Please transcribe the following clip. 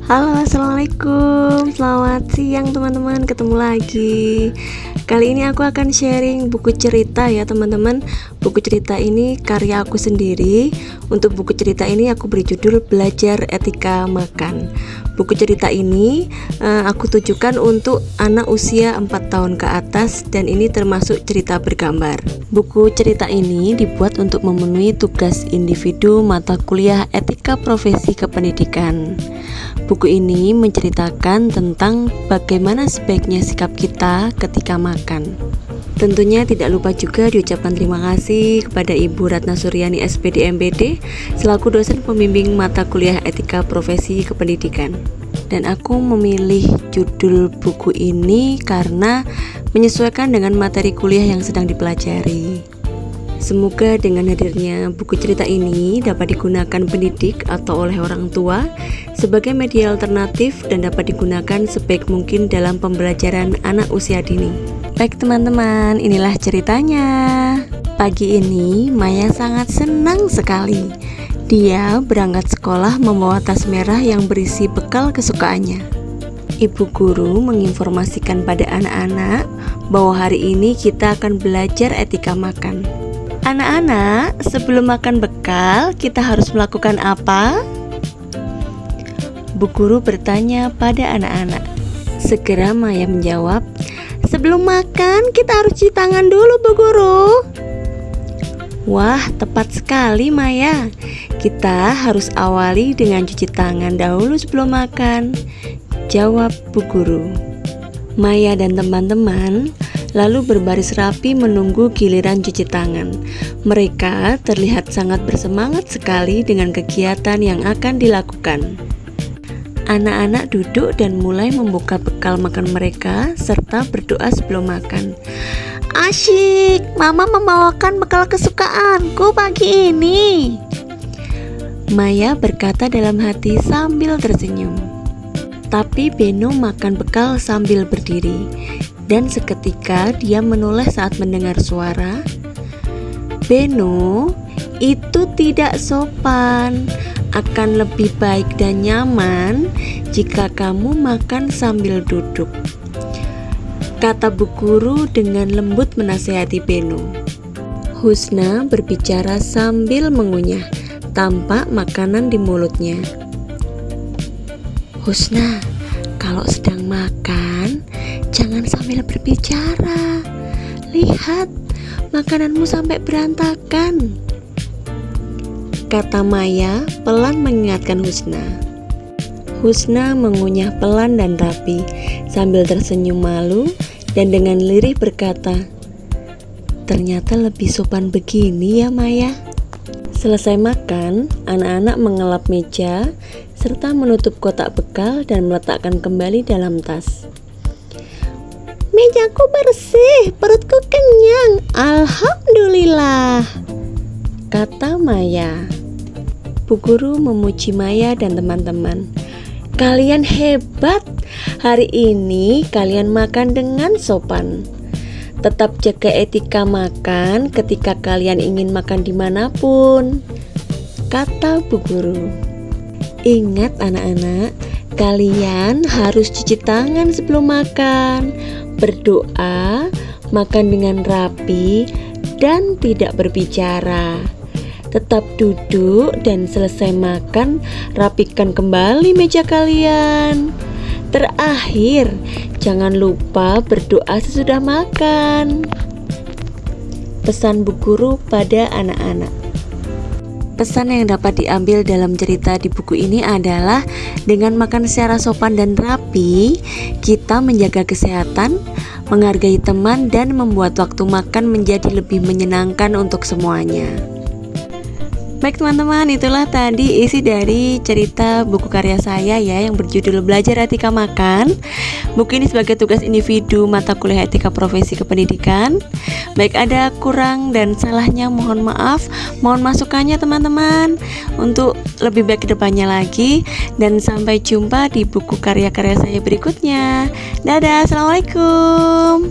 Halo, assalamualaikum. Selamat siang teman-teman, ketemu lagi. Kali ini aku akan sharing buku cerita ya teman-teman. Buku cerita ini karya aku sendiri. Untuk buku cerita ini aku beri judul Belajar Etika Makan. Buku cerita ini aku tujukan untuk anak usia 4 tahun ke atas, dan ini termasuk cerita bergambar. Buku cerita ini dibuat untuk memenuhi tugas individu mata kuliah Etika Profesi Kependidikan. Buku ini menceritakan tentang bagaimana sebaiknya sikap kita ketika makan. Tentunya tidak lupa juga diucapkan terima kasih kepada Ibu Ratna Suryani SPD MPD selaku dosen pembimbing mata kuliah Etika Profesi Kependidikan. Dan aku memilih judul buku ini karena menyesuaikan dengan materi kuliah yang sedang dipelajari. Semoga dengan hadirnya buku cerita ini dapat digunakan pendidik atau oleh orang tua sebagai media alternatif dan dapat digunakan sebaik mungkin dalam pembelajaran anak usia dini. Baik teman-teman, inilah ceritanya. Pagi ini Maya sangat senang sekali. Dia berangkat sekolah membawa tas merah yang berisi bekal kesukaannya. Ibu guru menginformasikan pada anak-anak bahwa hari ini kita akan belajar etika makan. Anak-anak, sebelum makan bekal, kita harus melakukan apa? Bu guru bertanya pada anak-anak. Segera Maya menjawab, sebelum makan, kita harus cuci tangan dulu, Bu Guru. Wah, tepat sekali Maya. Kita harus awali dengan cuci tangan dahulu sebelum makan, jawab Bu Guru. Maya dan teman-teman lalu berbaris rapi menunggu giliran cuci tangan. Mereka terlihat sangat bersemangat sekali dengan kegiatan yang akan dilakukan. Anak-anak duduk dan mulai membuka bekal makan mereka serta berdoa sebelum makan. Asyik, Mama membawakan bekal kesukaanku pagi ini, Maya berkata dalam hati sambil tersenyum. Tapi Beno makan bekal sambil berdiri, dan seketika dia menoleh saat mendengar suara. Beno, itu tidak sopan. Akan lebih baik dan nyaman jika kamu makan sambil duduk, kata Bu Guru dengan lembut menasihati Beno. Husna berbicara sambil mengunyah, tampak makanan di mulutnya. Husna, kalau sedang makan, jangan sambil berbicara. Lihat, makananmu sampai berantakan, kata Maya pelan mengingatkan Husna. Husna mengunyah pelan dan rapi sambil tersenyum malu dan dengan lirih berkata, ternyata lebih sopan begini ya Maya. Selesai makan, anak-anak mengelap meja serta menutup kotak bekal dan meletakkan kembali dalam tas. Mejaku bersih, perutku kenyang, alhamdulillah, kata Maya. Bu Guru memuji Maya dan teman-teman. Kalian hebat, hari ini kalian makan dengan sopan. Tetap jaga etika makan ketika kalian ingin makan dimanapun, kata Bu Guru. Ingat anak-anak, kalian harus cuci tangan sebelum makan, berdoa, makan dengan rapi, dan tidak berbicara. Tetap duduk dan selesai makan, rapikan kembali meja kalian. Terakhir, jangan lupa berdoa sesudah makan. Pesan Bu Guru pada anak-anak. Pesan yang dapat diambil dalam cerita di buku ini adalah dengan makan secara sopan dan rapi, kita menjaga kesehatan, menghargai teman, dan membuat waktu makan menjadi lebih menyenangkan untuk semuanya. Baik teman-teman, itulah tadi isi dari cerita buku karya saya ya yang berjudul Belajar Etika Makan. Buku ini sebagai tugas individu mata kuliah Etika Profesi Kependidikan. Baik ada kurang dan salahnya mohon maaf, mohon masukannya teman-teman untuk lebih baik ke depannya lagi. Dan sampai jumpa di buku karya-karya saya berikutnya. Dadah, assalamualaikum.